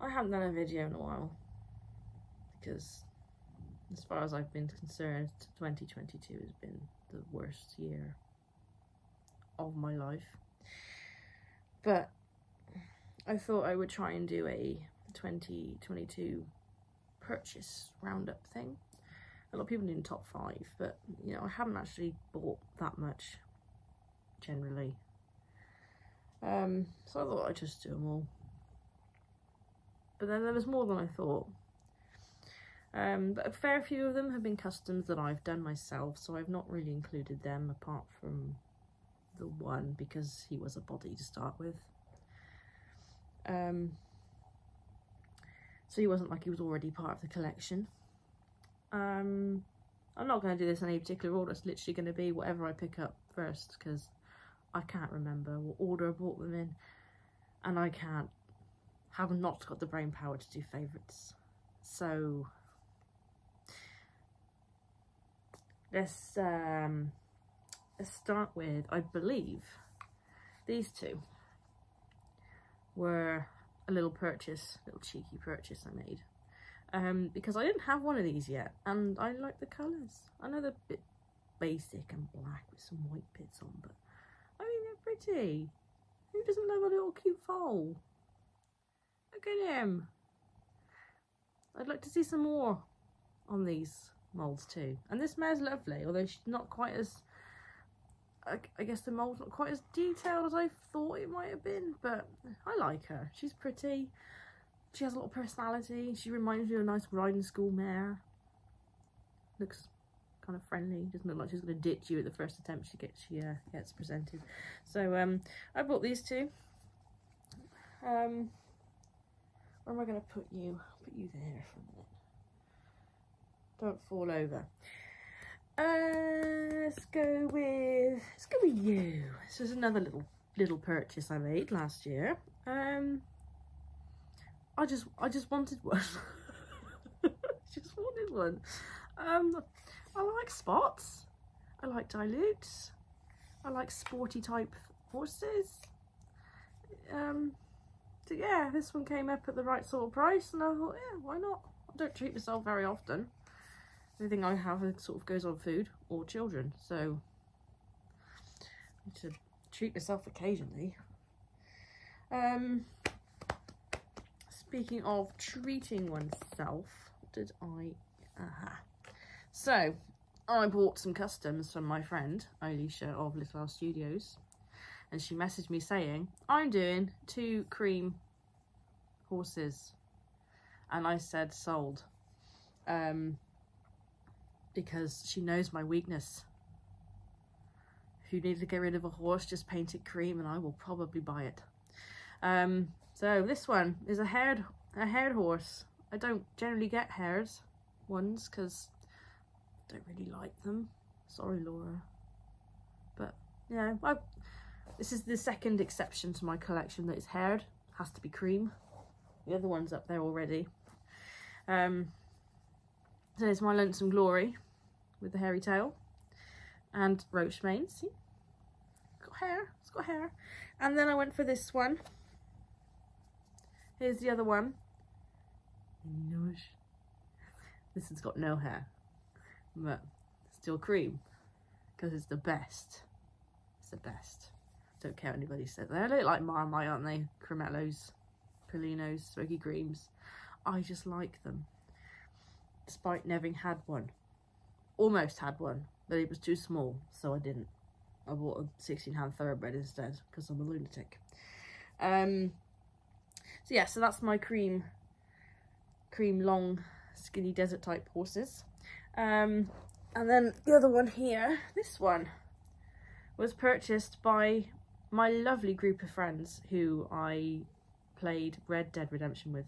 I haven't done a video in a while because as far as I've been concerned, 2022 has been the worst year of my life. But I thought I would try and do a 2022 purchase roundup thing. A lot of people do top 5, but you know, I haven't actually bought that much generally. So I thought I'd just do them all. But then there was more than I thought. But a fair few of them have been customs that I've done myself, so I've not really included them apart from the one because he was a body to start with. So he wasn't like he was already part of the collection. I'm not going to do this in any particular order. It's literally going to be whatever I pick up first because I can't remember what order I bought them in, and I have not got the brain power to do favourites. So let's start with, I believe these two were a little cheeky purchase I made, because I didn't have one of these yet, and I like the colours. I know they're a bit basic and black with some white bits on, but I mean, they're pretty. Who doesn't love a little cute foal? Look at him. I'd like to see some more on these moulds too. And this mare's lovely, although she's not quite as, I guess the mould's not quite as detailed as I thought it might have been, but I like her. She's pretty. She has a lot of personality. She reminds me of a nice riding school mare. Looks kind of friendly. Doesn't look like she's going to ditch you at the first attempt she gets presented. So I bought these two. Where am I going to put you? I'll put you there for a minute. Don't fall over. Let's go with you. This was another little purchase I made last year. I just wanted one. Just wanted one. I like spots. I like dilutes. I like sporty type horses. So yeah, this one came up at the right sort of price, and I thought, yeah, why not? I don't treat myself very often. Everything I have sort of goes on food or children, so I need to treat myself occasionally. Speaking of treating oneself, what did I... So, I bought some customs from my friend, Alicia of Little House Studios, and she messaged me saying, I'm doing 2 cream horses, and I said sold, because she knows my weakness. If you need to get rid of a horse, just paint it cream and I will probably buy it. So this one is a haired horse. I don't generally get haired ones because I don't really like them. Sorry, Laura. But yeah, this is the second exception to my collection that is haired. Has to be cream. The other one's up there already. So there's my Lonesome Glory with the hairy tail and roach mane. See, got hair. It's got hair. And then I went for this one. Here's the other one. This one's got no hair, but still cream because it's the best. It's the best. Don't care what anybody says. They look like Marmite, aren't they? Cremellos, Polinos, Smoky Creams. I just like them, despite never had one. Almost had one, but it was too small, so I didn't. I bought a 16-hand thoroughbred instead because I'm a lunatic. So yeah, so that's my cream long skinny desert type horses. And then the other one here, this one was purchased by my lovely group of friends who I played Red Dead Redemption with.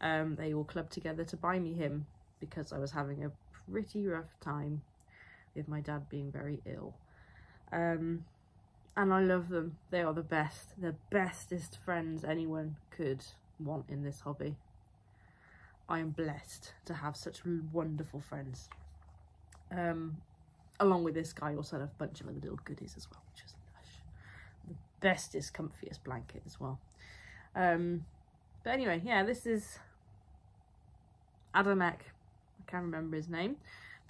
They all clubbed together to buy me him because I was having a pretty rough time with my dad being very ill. And I love them. They are the best. The bestest friends anyone could want in this hobby. I am blessed to have such wonderful friends. Along with this guy, I also had a bunch of other little goodies as well, which is lush. The bestest, comfiest blanket as well. But But anyway, yeah, this is Adamek. I can't remember his name.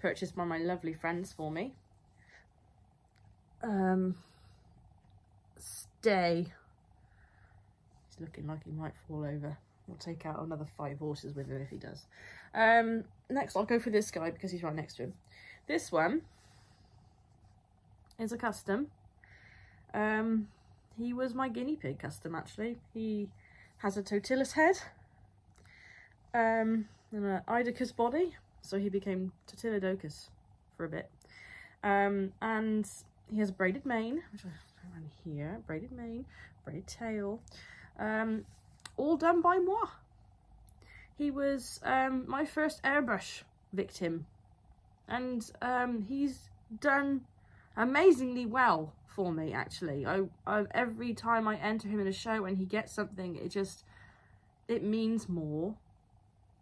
Purchased by my lovely friends for me. Stay. He's looking like he might fall over. We'll take out another 5 horses with him if he does. Next, I'll go for this guy because he's right next to him. This one is a custom. He was my guinea pig custom, actually. He has a Totilas head and an Idicus body, so he became Totilodocus for a bit. And he has a braided mane, which I have around here, braided mane, braided tail, all done by moi. He was my first airbrush victim, and he's done amazingly well for me, actually. Every time I enter him in a show and he gets something, it means more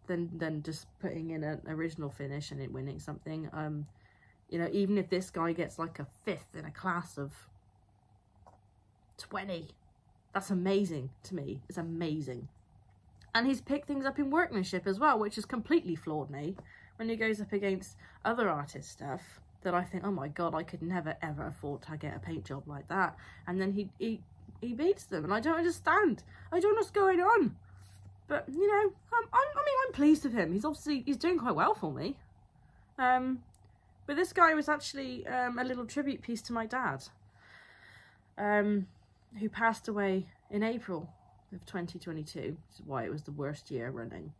than just putting in an original finish and it winning something. You know, even if this guy gets like a 5th in a class of 20, that's amazing to me. It's amazing. And he's picked things up in workmanship as well, which has completely floored me when he goes up against other artist stuff that I think, oh my god, I could never ever afford to get a paint job like that. And then he beats them, and I don't understand. I don't know what's going on. But you know, I'm pleased with him. He's doing quite well for me. But this guy was actually a little tribute piece to my dad, who passed away in April of 2022, which is why it was the worst year running.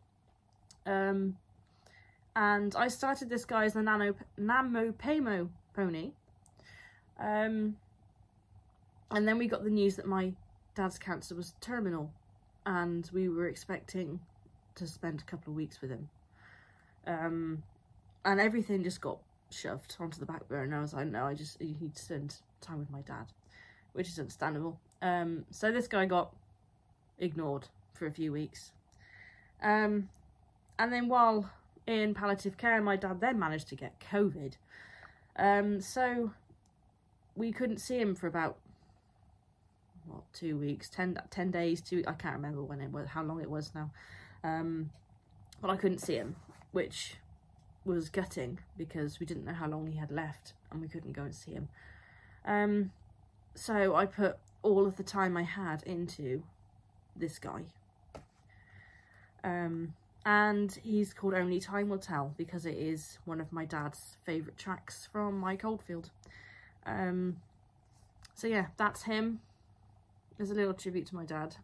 And I started this guy as a Namopamo pony. And then we got the news that my dad's cancer was terminal, and we were expecting to spend a couple of weeks with him. And everything just got shoved onto the back burner. I was like, no, you need to spend time with my dad, which is understandable. So this guy got ignored for a few weeks. And then while in palliative care, my dad then managed to get COVID. So we couldn't see him for about, what, 2 weeks, 10 days, I can't remember when it was, how long it was now. But I couldn't see him, which was gutting because we didn't know how long he had left and we couldn't go and see him. So I put all of the time I had into this guy. And he's called Only Time Will Tell because it is one of my dad's favourite tracks from Mike Oldfield. So yeah, that's him. There's a little tribute to my dad.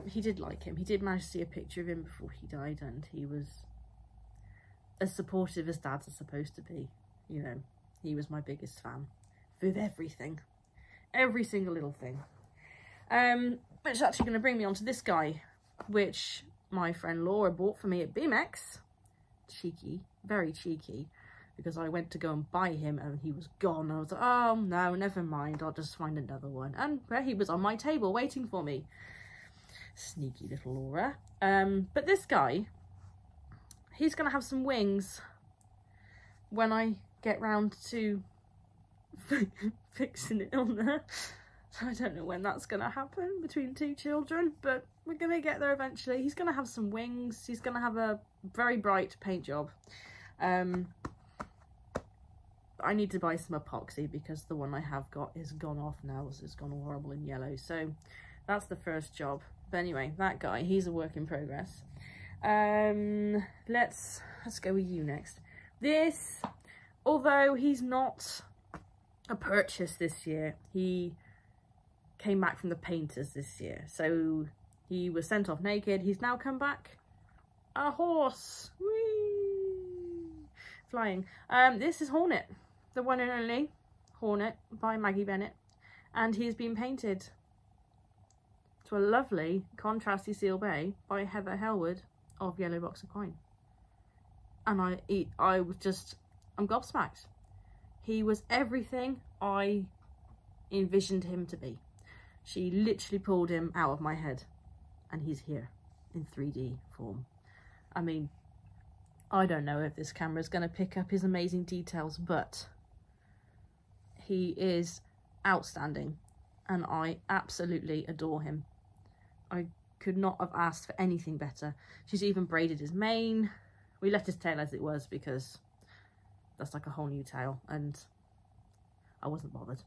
He did like him. He did manage to see a picture of him before he died, and he was as supportive as dads are supposed to be. You know, he was my biggest fan with everything. Every single little thing. Which is actually going to bring me on to this guy, which my friend Laura bought for me at BMX. Cheeky, very cheeky, because I went to go and buy him and he was gone. I was like, oh no, never mind, I'll just find another one. And there he was on my table waiting for me. Sneaky little Laura. But this guy, he's going to have some wings when I get round to fixing it on there. I don't know when that's going to happen between 2 children, but we're going to get there eventually. He's going to have some wings. He's going to have a very bright paint job. I need to buy some epoxy because the one I have got is gone off now. It's gone horrible in yellow. So that's the first job. But anyway, that guy, he's a work in progress. Let's go with you next. This, although he's not a purchase this year, he came back from the painters this year, so he was sent off naked. He's now come back a horse. Whee! Flying. This is Hornet, the one and only Hornet by Maggie Bennett, and he's been painted to a lovely contrasty seal bay by Heather Hellwood of Yellow Box of Coin. And I'm gobsmacked. He was everything I envisioned him to be. She literally pulled him out of my head, and he's here in 3D form. I mean, I don't know if this camera is going to pick up his amazing details, but he is outstanding. and I absolutely adore him. I could not have asked for anything better. She's even braided his mane. We left his tail as it was because that's like a whole new tail and I wasn't bothered.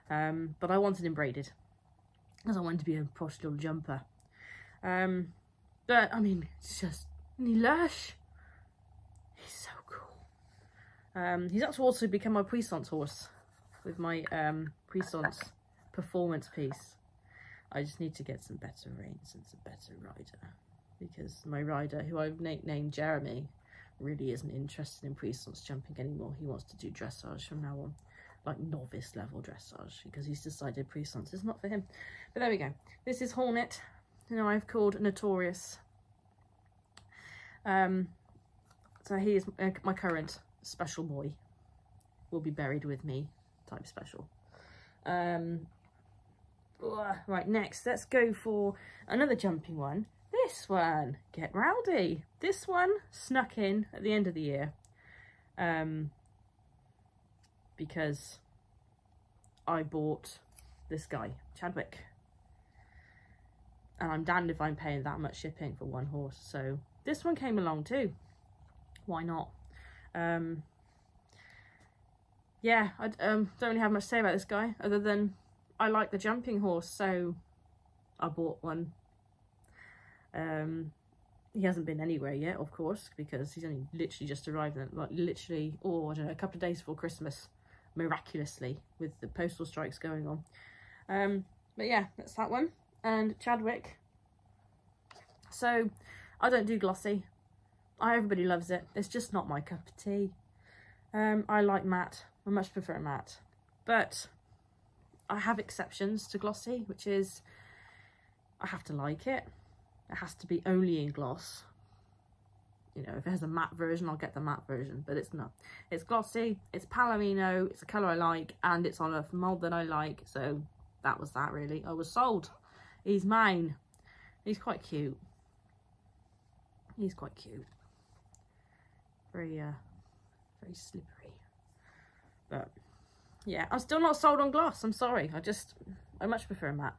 But I wanted him braided because I wanted to be a posh little jumper. But I mean, it's just lush. He's so cool. He's actually also become my puissance horse with my puissance performance piece. I just need to get some better reins and some better rider, because my rider, who I've named Jeremy, really isn't interested in puissance jumping anymore. He wants to do dressage from now on, like novice level dressage, because he's decided puissance is not for him. But there we go. This is Hornet, who I've called Notorious. So he is my current special boy. Will be buried with me type special. Right, next let's go for another jumping one. This one, Get Rowdy. This one snuck in at the end of the year, because I bought this guy, Chadwick, and I'm damned if I'm paying that much shipping for one horse, so this one came along too. Why not? Yeah, I don't really have much to say about this guy other than I like the jumping horse, so I bought one. He hasn't been anywhere yet, of course, because he's only literally just arrived, like literally, oh, I don't know, a couple of days before Christmas, miraculously, with the postal strikes going on. But yeah, that's that one. And Chadwick. So I don't do glossy. Everybody loves it. It's just not my cup of tea. I like matte. I much prefer matte. But I have exceptions to glossy, which is I have to like it. It has to be only in gloss. You know, if it has a matte version, I'll get the matte version, but it's not. It's glossy, it's Palomino, it's a colour I like, and it's on a mould that I like, so that was that really. I was sold. He's mine. He's quite cute. He's quite cute. Very, very slippery. But yeah, I'm still not sold on gloss. I'm sorry. I much prefer matte.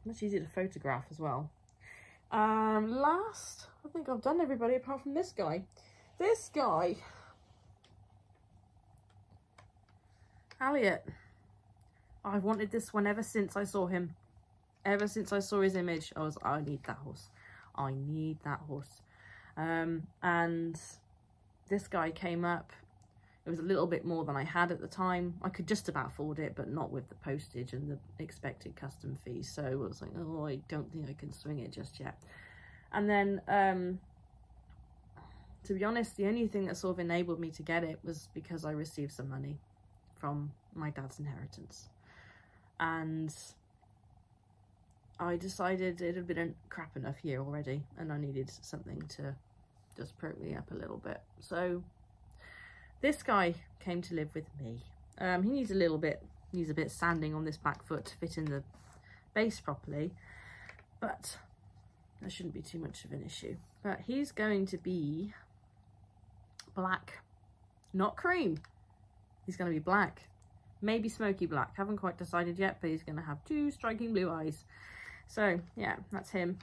Much easier to photograph as well. Last, I think I've done everybody apart from this guy. This guy, Elliot. I've wanted this one ever since I saw him. Ever since I saw his image, I need that horse. I need that horse. And this guy came up. It was a little bit more than I had at the time. I could just about afford it, but not with the postage and the expected custom fees. So I was like, oh, I don't think I can swing it just yet. And then, to be honest, the only thing that sort of enabled me to get it was because I received some money from my dad's inheritance. And I decided it had been a crap enough year already, and I needed something to just perk me up a little bit. So this guy came to live with me. He needs a bit sanding on this back foot to fit in the base properly, but that shouldn't be too much of an issue. But he's going to be black, not cream. He's going to be black, maybe smoky black. Haven't quite decided yet, but he's going to have 2 striking blue eyes. So yeah, that's him.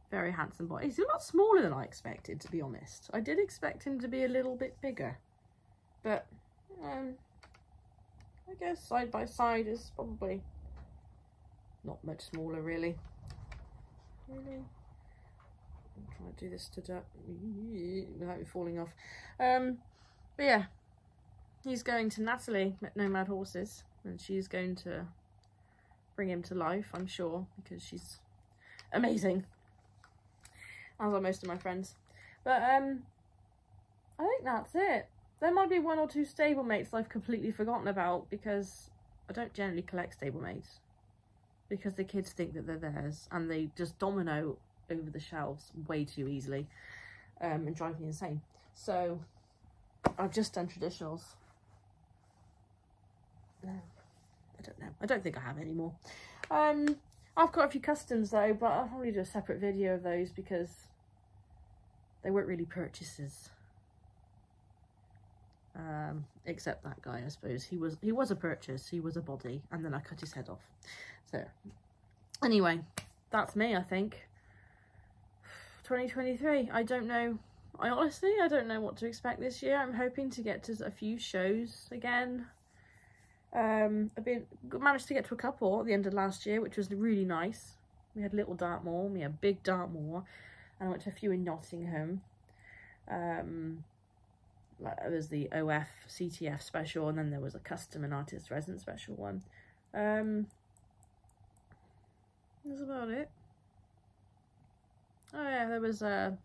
Very handsome boy. He's a lot smaller than I expected, to be honest. I did expect him to be a little bit bigger, but I guess side by side is probably not much smaller, really. I'm trying to do this without it falling off. But yeah, he's going to Natalie at Nomad Horses, and she's going to bring him to life, I'm sure, because she's amazing, as are most of my friends. But I think that's it. There might be 1 or 2 stablemates I've completely forgotten about, because I don't generally collect stablemates, because the kids think that they're theirs and they just domino over the shelves way too easily, and drive me insane. So I've just done traditionals. I don't know. I don't think I have any more. I've got a few customs though, but I'll probably do a separate video of those because they weren't really purchases. Except that guy, I suppose. He was a purchase, he was a body, and then I cut his head off. So, anyway, that's me, I think. 2023, I don't know. I honestly don't know what to expect this year. I'm hoping to get to a few shows again. Managed to get to a couple at the end of last year, which was really nice. We had Little Dartmoor, we had Big Dartmoor, and I went to a few in Nottingham. There was the OF CTF special, and then there was a custom and artist resident special one. That's about it. Oh yeah, there was a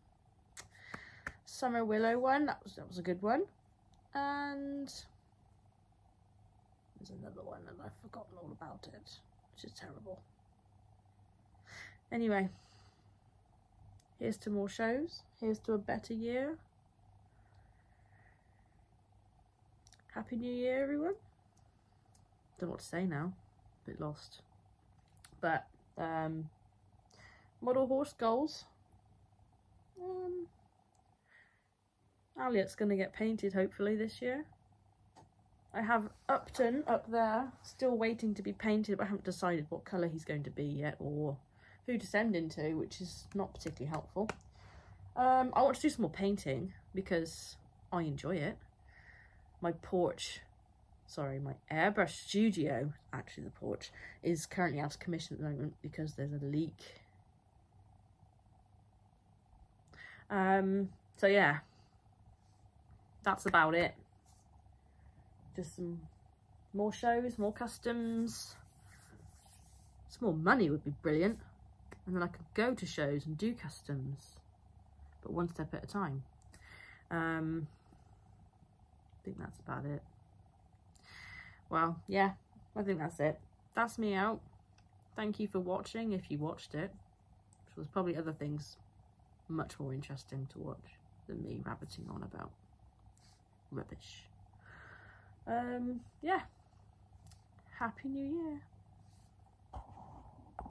Summer Willow one. That was a good one. And there's another one and I've forgotten all about it, which is terrible. Anyway, here's to more shows. Here's to a better year. Happy New Year, everyone. Don't know what to say now. A bit lost. But model horse goals. Elliot's going to get painted hopefully this year. I have Upton up there still waiting to be painted, but I haven't decided what colour he's going to be yet or who to send into, which is not particularly helpful. I want to do some more painting because I enjoy it. My airbrush studio, actually the porch, is currently out of commission at the moment because there's a leak. So yeah, that's about it. Just some more shows, more customs. Some more money would be brilliant. And then I could go to shows and do customs, but one step at a time. I think that's about it. Well, yeah, I think that's it. That's me out. Thank you for watching, if you watched it. There's probably other things much more interesting to watch than me rabbiting on about rubbish. Yeah. Happy New Year.